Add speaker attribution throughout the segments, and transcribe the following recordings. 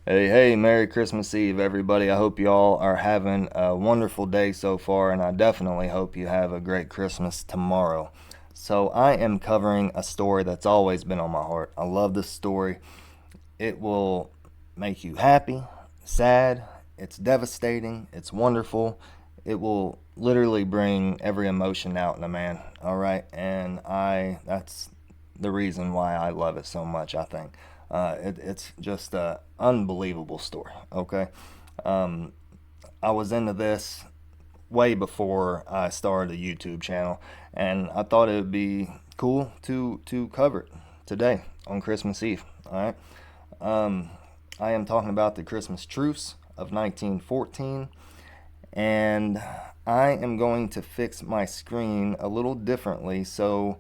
Speaker 1: Hey, Merry Christmas Eve, everybody. I hope you all are having a wonderful day so far, and I definitely hope you have a great Christmas tomorrow. So, I am covering a story that's always been on my heart. I love this story. It will make you happy, sad, it's devastating, it's wonderful. It will literally bring every emotion out in a man, all right? And that's the reason why I love it so much, I think. It's just an unbelievable story, okay? Um, I was into this way before I started a YouTube channel, and I thought it would be cool to cover it today on Christmas Eve, all right? Um, I am talking about the Christmas Truce of 1914, and I am going to fix my screen a little differently so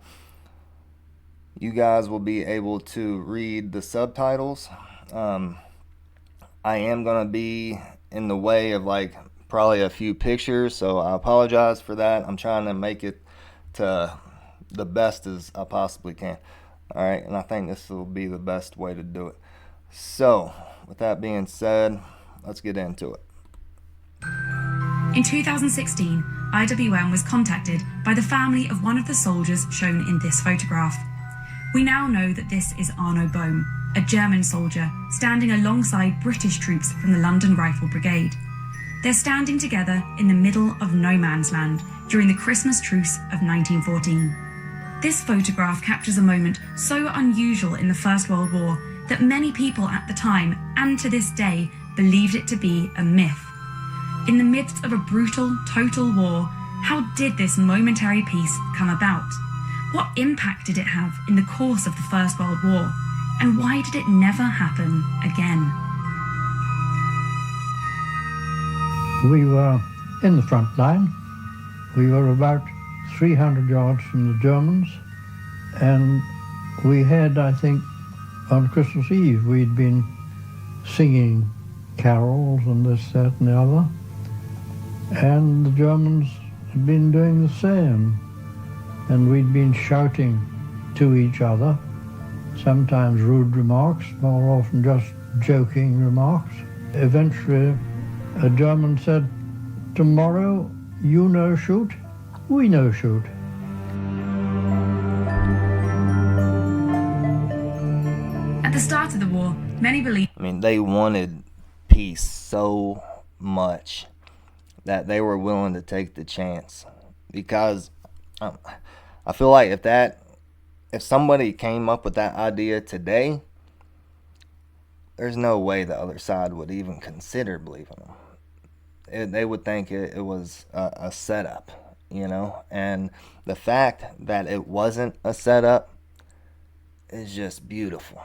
Speaker 1: you guys will be able to read the subtitles. Um, I am going to be in the way of like probably a few pictures, so I apologize for that. I'm trying to make it to the best as I possibly can. All right, and I think this will be the best way to do it. So, with that being said, let's get into it.
Speaker 2: In 2016, IWM was contacted by the family of one of the soldiers shown in this photograph. We now know that this is Arno Bohm, a German soldier standing alongside British troops from the London Rifle Brigade. They're standing together in the middle of no man's land during the Christmas Truce of 1914. This photograph captures a moment so unusual in the First World War that many people at the time, and to this day, believed it to be a myth. In the midst of a brutal, total war, how did this momentary peace come about? What impact did it have in the course of the First World War? And why did it never happen again?
Speaker 3: We were in the front line. We were about 300 yards from the Germans, and we had, I think, on Christmas Eve, we'd been singing carols and this, that, and the other, and the Germans had been doing the same, and we'd been shouting to each other, sometimes rude remarks, more often just joking remarks. Eventually, a German said, "Tomorrow, you no shoot, we no shoot."
Speaker 2: At the start of the war, many believed...
Speaker 1: They wanted peace so much that they were willing to take the chance. Because I feel like if somebody came up with that idea today, there's no way the other side would even consider believing them. They would think it was a setup, and the fact that it wasn't a setup is just beautiful.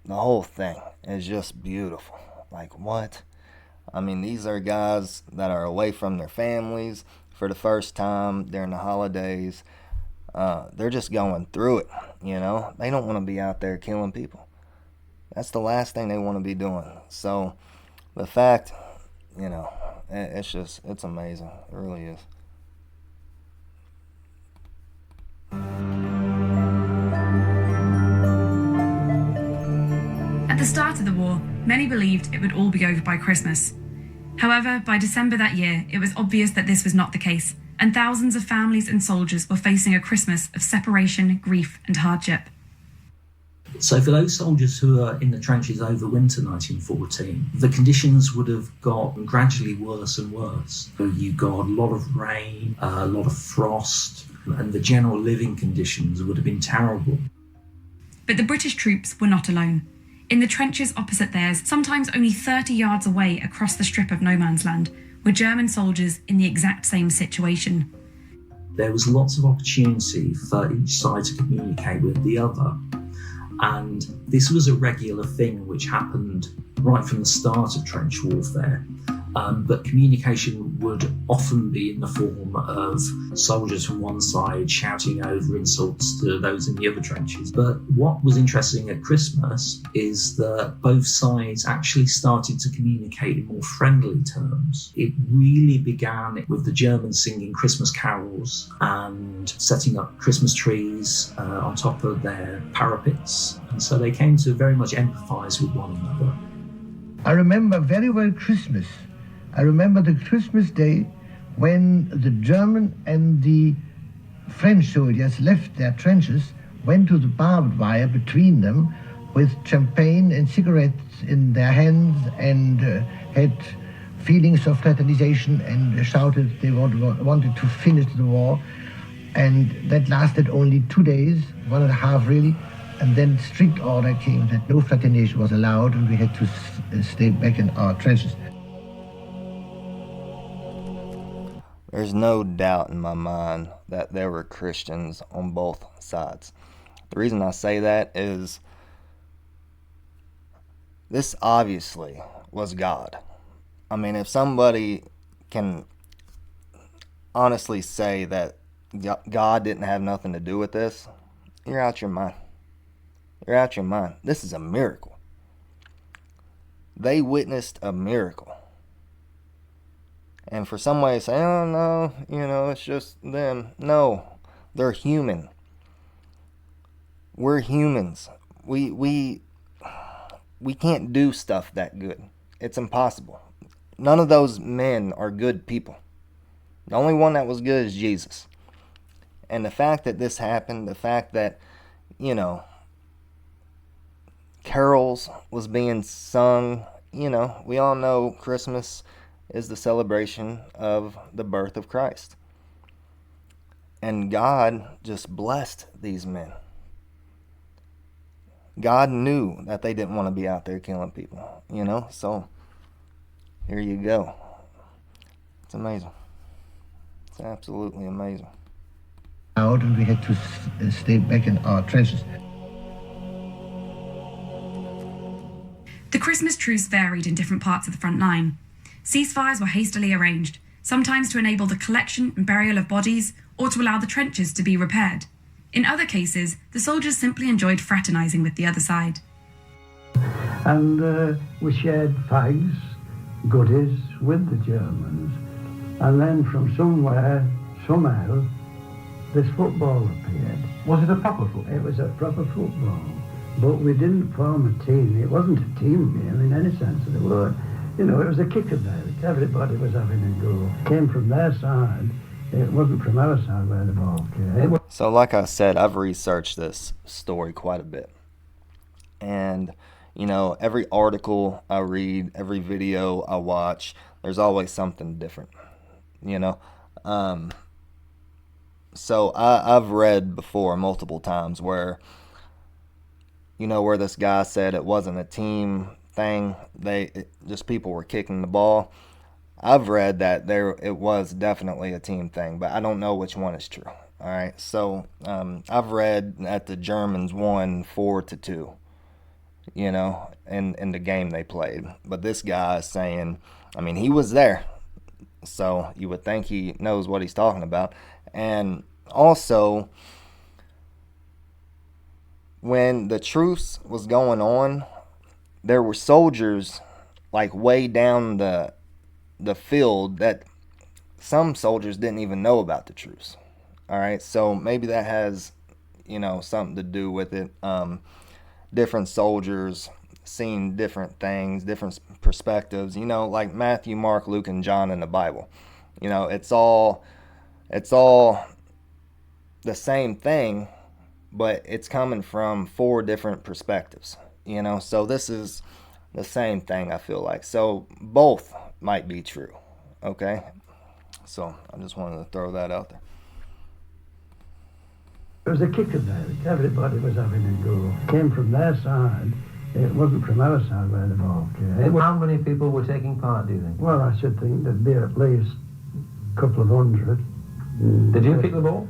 Speaker 1: The whole thing is just beautiful. Like, what? These are guys that are away from their families for the first time during the holidays. They're just going through it, They don't want to be out there killing people. That's the last thing they want to be doing. So, the fact, it's amazing. It really is.
Speaker 2: At the start of the war, many believed it would all be over by Christmas. However, by December that year, it was obvious that this was not the case, and thousands of families and soldiers were facing a Christmas of separation, grief, and hardship.
Speaker 4: So for those soldiers who were in the trenches over winter 1914, the conditions would have got gradually worse and worse. You got a lot of rain, a lot of frost, and the general living conditions would have been terrible.
Speaker 2: But the British troops were not alone. In the trenches opposite theirs, sometimes only 30 yards away across the strip of no man's land, were German soldiers in the exact same situation.
Speaker 4: There was lots of opportunity for each side to communicate with the other. And this was a regular thing which happened right from the start of trench warfare. But communication would often be in the form of soldiers from one side shouting over insults to those in the other trenches. But what was interesting at Christmas is that both sides actually started to communicate in more friendly terms. It really began with the Germans singing Christmas carols and setting up Christmas trees on top of their parapets. And so they came to very much empathise with one another.
Speaker 5: I remember very well Christmas. I remember the Christmas day when the German and the French soldiers left their trenches, went to the barbed wire between them with champagne and cigarettes in their hands, and had feelings of fraternization and shouted they wanted to finish the war. And that lasted only 2 days, 1.5 really, and then strict order came that no fraternization was allowed, and we had to stay back in our trenches.
Speaker 1: There's no doubt in my mind that there were Christians on both sides. The reason I say that is this obviously was God. I mean, if somebody can honestly say that God didn't have nothing to do with this, you're out your mind. You're out your mind. This is a miracle. They witnessed a miracle. And for somebody to say, oh no, it's just them. No, they're human. We're humans. We can't do stuff that good. It's impossible. None of those men are good people. The only one that was good is Jesus. And the fact that this happened, the fact that, carols was being sung, we all know Christmas is the celebration of the birth of Christ. And God just blessed these men. God knew that they didn't want to be out there killing people, so here you go. It's amazing. It's absolutely amazing.
Speaker 5: Out, and we had to stay back in our trenches.
Speaker 2: The Christmas truce varied in different parts of the front line. Ceasefires were hastily arranged, sometimes to enable the collection and burial of bodies or to allow the trenches to be repaired. In other cases, the soldiers simply enjoyed fraternizing with the other side.
Speaker 3: And we shared fags, goodies with the Germans. And then from somewhere, somehow, this football appeared.
Speaker 6: Was it a proper football?
Speaker 3: It was a proper football. But we didn't form a team. It wasn't a team game in any sense of the word. It was a kick-about. Everybody was having a go. It came from their side. It wasn't from our side where the ball came.
Speaker 1: So like I said, I've researched this story quite a bit. And, every article I read, every video I watch, there's always something different, So I've read before multiple times where, where this guy said it wasn't a team thing. Just people were kicking the ball. I've read that it was definitely a team thing, but I don't know which one is true. All right, so I've read that the Germans won 4-2, in the game they played. But this guy is saying, he was there, so you would think he knows what he's talking about. And also, when the truce was going on, there were soldiers like way down the field that some soldiers didn't even know about the truce. All right, so maybe that has, something to do with it. Different soldiers seeing different things, different perspectives. Like Matthew, Mark, Luke, and John in the Bible. It's all the same thing, but it's coming from 4 different perspectives. So this is the same thing, I feel like. So both might be true. Okay, so I just wanted to throw that out there.
Speaker 3: It was a kick-about. Everybody was having a go. It came from their side. It wasn't from our side where the ball came.
Speaker 6: How many people were taking part, do you think?
Speaker 3: Well, I should think there'd be at least a couple of hundred.
Speaker 6: Did you kick the ball?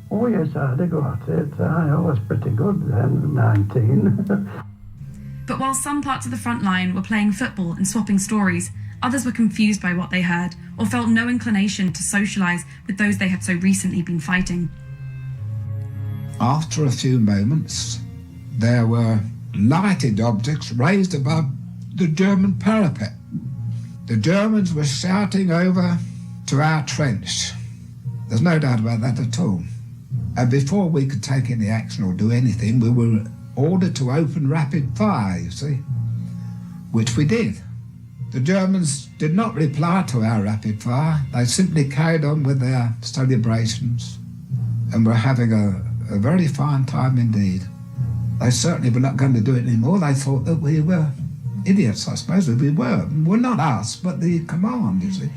Speaker 3: Oh, yes, I had a go at it. I was pretty good then, 19.
Speaker 2: But while some parts of the front line were playing football and swapping stories, others were confused by what they heard or felt no inclination to socialise with those they had so recently been fighting.
Speaker 7: After a few moments, there were lighted objects raised above the German parapet. The Germans were shouting over to our trench. There's no doubt about that at all. And before we could take any action or do anything, we were ordered to open rapid fire, you see, which we did. The Germans did not reply to our rapid fire. They simply carried on with their celebrations and were having a very fine time indeed. They certainly were not going to do it anymore. They thought that we were idiots, I suppose. We were. Well, not us, but the command, you see.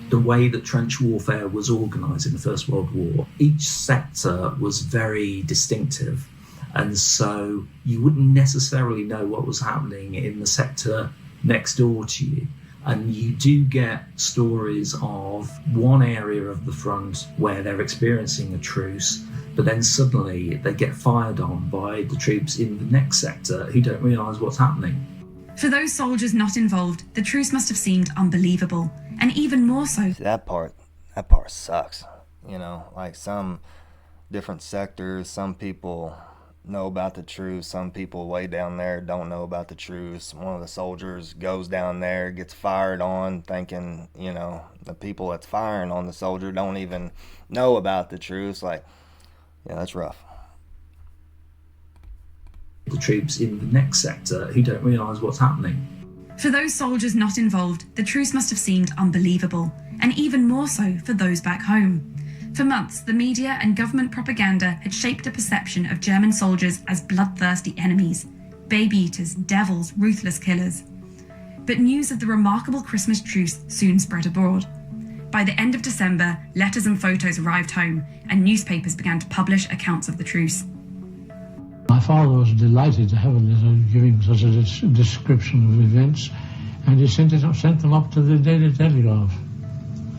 Speaker 4: The way that trench warfare was organised in the First World War, each sector was very distinctive. And so you wouldn't necessarily know what was happening in the sector next door to you. And you do get stories of one area of the front where they're experiencing a truce, but then suddenly they get fired on by the troops in the next sector who don't realise what's happening.
Speaker 2: For those soldiers not involved, the truce must have seemed unbelievable, and even more so.
Speaker 1: That part sucks. You know, like some different sectors, some people know about the truce, some people way down there don't know about the truce. One of the soldiers goes down there, gets fired on, thinking, you know, the people that's firing on the soldier don't even know about the truce. Like, yeah, that's rough.
Speaker 4: The troops in the next sector who don't realise what's happening.
Speaker 2: For those soldiers not involved, the truce must have seemed unbelievable, and even more so for those back home. For months, the media and government propaganda had shaped a perception of German soldiers as bloodthirsty enemies, baby-eaters, devils, ruthless killers. But news of the remarkable Christmas truce soon spread abroad. By the end of December, letters and photos arrived home, and newspapers began to publish accounts of the truce.
Speaker 3: My father was delighted to have a letter giving such a description of events, and he sent them up to the Daily Telegraph.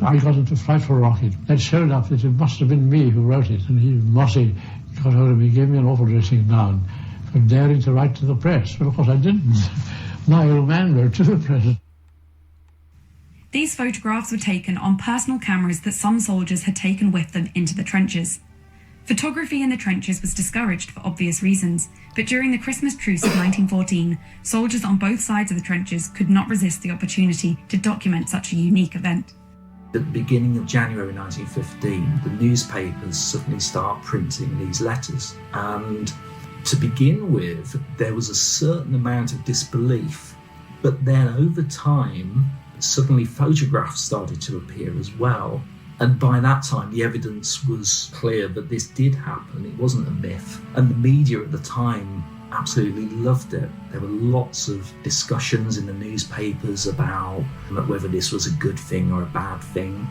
Speaker 3: I got into a frightful rocket. It showed up that it must have been me who wrote it, and Mossy got hold of me, gave me an awful dressing down for daring to write to the press. But of course I didn't. My old man wrote to the press.
Speaker 2: These photographs were taken on personal cameras that some soldiers had taken with them into the trenches. Photography in the trenches was discouraged for obvious reasons, but during the Christmas Truce of 1914, soldiers on both sides of the trenches could not resist the opportunity to document such a unique event.
Speaker 4: At the beginning of January 1915, the newspapers suddenly start printing these letters. And to begin with, there was a certain amount of disbelief. But then over time, suddenly photographs started to appear as well. And by that time, the evidence was clear that this did happen. It wasn't a myth. And the media at the time absolutely loved it. There were lots of discussions in the newspapers about whether this was a good thing or a bad thing.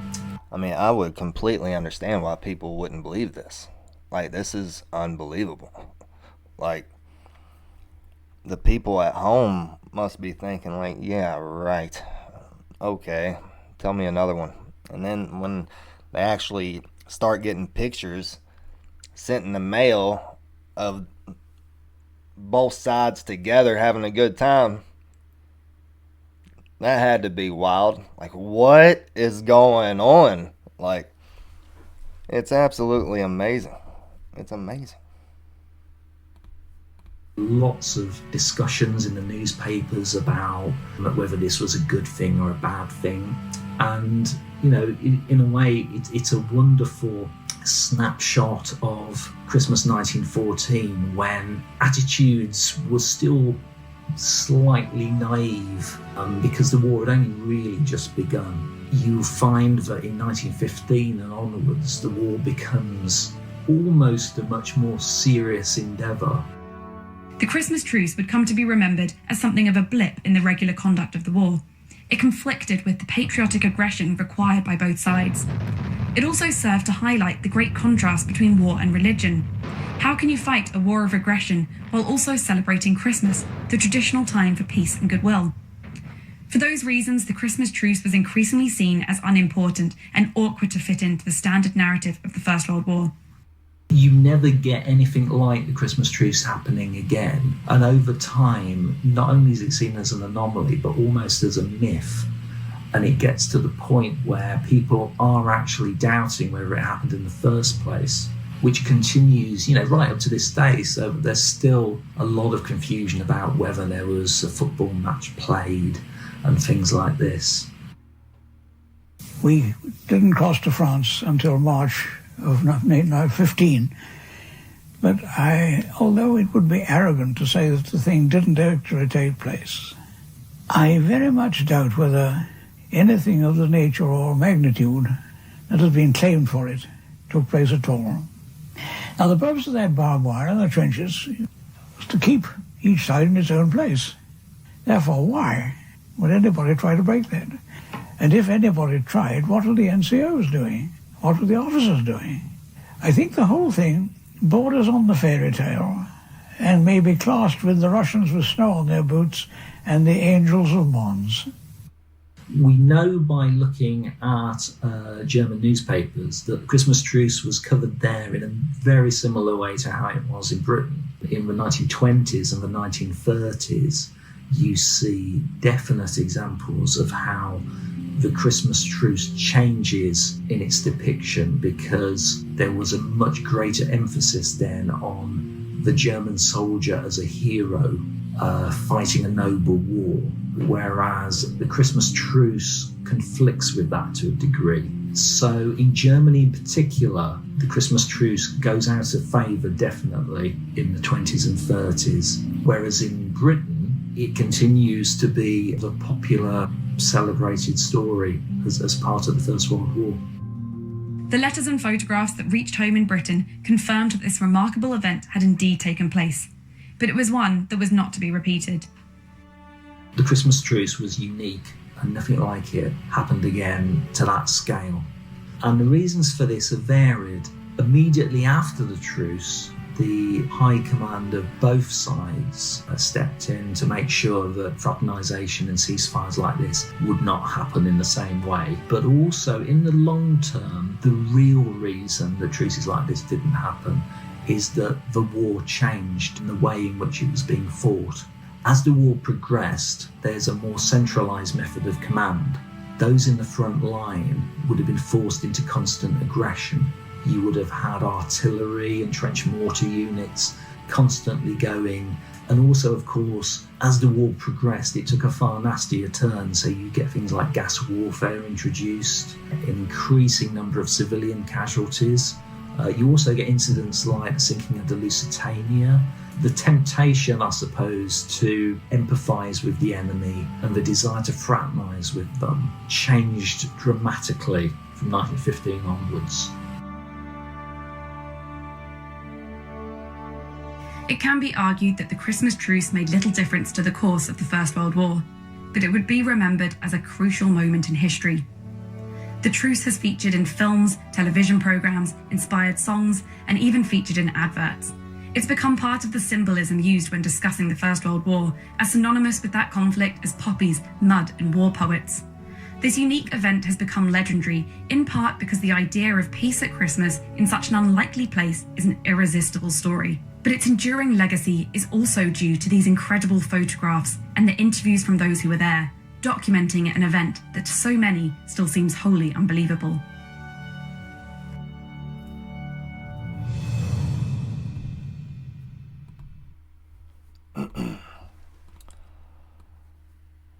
Speaker 1: I mean, I would completely understand why people wouldn't believe this. Like, this is unbelievable. Like, the people at home must be thinking, like, yeah, right. Okay, tell me another one. And then when they actually start getting pictures sent in the mail of both sides together having a good time, that had to be wild. Like, what is going on? Like, it's absolutely amazing. It's amazing.
Speaker 4: Lots of discussions in the newspapers about whether this was a good thing or a bad thing. And, you know, in a way, it's a wonderful snapshot of Christmas 1914 when attitudes were still slightly naive because the war had only really just begun. You find that in 1915 and onwards, the war becomes almost a much more serious endeavour.
Speaker 2: The Christmas Truce would come to be remembered as something of a blip in the regular conduct of the war. It conflicted with the patriotic aggression required by both sides. It also served to highlight the great contrast between war and religion. How can you fight a war of aggression while also celebrating Christmas, the traditional time for peace and goodwill? For those reasons, the Christmas Truce was increasingly seen as unimportant and awkward to fit into the standard narrative of the First World War.
Speaker 4: You never get anything like the Christmas Truce happening again. And over time, not only is it seen as an anomaly, but almost as a myth. And it gets to the point where people are actually doubting whether it happened in the first place, which continues, right up to this day. So there's still a lot of confusion about whether there was a football match played and things like this.
Speaker 8: We didn't cross to France until March of 1915, but although it would be arrogant to say that the thing didn't actually take place, I very much doubt whether anything of the nature or magnitude that has been claimed for it took place at all. Now, the purpose of that barbed wire in the trenches was to keep each side in its own place. Therefore, why would anybody try to break that? And if anybody tried, what were the NCOs doing? What were the officers doing? I think the whole thing borders on the fairy tale and may be classed with the Russians with snow on their boots and the angels of Mons.
Speaker 4: We know by looking at German newspapers that the Christmas Truce was covered there in a very similar way to how it was in Britain. In the 1920s and the 1930s, you see definite examples of how the Christmas Truce changes in its depiction, because there was a much greater emphasis then on the German soldier as a hero fighting a noble war, whereas the Christmas Truce conflicts with that to a degree. So in Germany in particular, the Christmas Truce goes out of favour definitely in the 20s and 30s, whereas in Britain it continues to be the popular celebrated story as part of the First World War.
Speaker 2: The letters and photographs that reached home in Britain confirmed that this remarkable event had indeed taken place, but it was one that was not to be repeated.
Speaker 4: The Christmas Truce was unique, and nothing like it happened again to that scale. And the reasons for this are varied. Immediately after the truce, the high command of both sides stepped in to make sure that fraternisation and ceasefires like this would not happen in the same way. But also, in the long term, the real reason that truces like this didn't happen is that the war changed in the way in which it was being fought. As the war progressed, there's a more centralised method of command. Those in the front line would have been forced into constant aggression. You would have had artillery and trench mortar units constantly going. And also, of course, as the war progressed, it took a far nastier turn. So you get things like gas warfare introduced, an increasing number of civilian casualties. You also get incidents like the sinking of the Lusitania. The temptation, I suppose, to empathise with the enemy and the desire to fraternise with them changed dramatically from 1915 onwards.
Speaker 2: It can be argued that the Christmas Truce made little difference to the course of the First World War, but it would be remembered as a crucial moment in history. The truce has featured in films, television programmes, inspired songs, and even featured in adverts. It's become part of the symbolism used when discussing the First World War, as synonymous with that conflict as poppies, mud, and war poets. This unique event has become legendary, in part because the idea of peace at Christmas in such an unlikely place is an irresistible story. But its enduring legacy is also due to these incredible photographs and the interviews from those who were there, documenting an event that to so many still seems wholly unbelievable.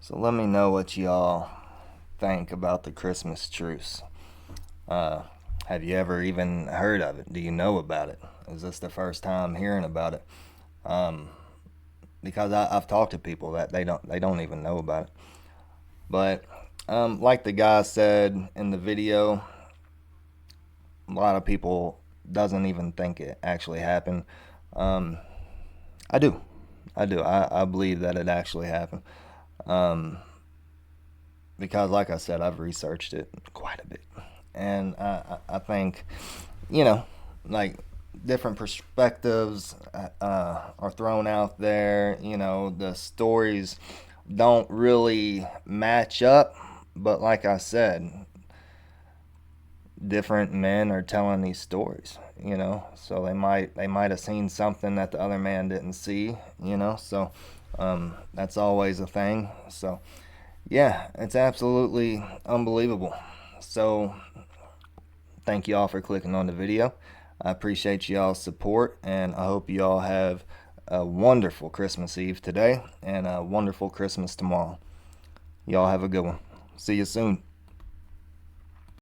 Speaker 1: So let me know what y'all think about the Christmas Truce. Have you ever even heard of it? Do you know about it? Is this the first time hearing about it? Because I've talked to people that they don't even know about it. But like the guy said in the video, a lot of people doesn't even think it actually happened. I do. I believe that it actually happened. Because like I said, I've researched it quite a bit. And I think, like different perspectives are thrown out there. The stories don't really match up. But like I said, different men are telling these stories, so they might have seen something that the other man didn't see, so that's always a thing. So yeah, it's absolutely unbelievable. So thank you all for clicking on the video. I appreciate y'all's support, and I hope y'all have a wonderful Christmas Eve today and a wonderful Christmas tomorrow. Y'all have a good one. See you soon.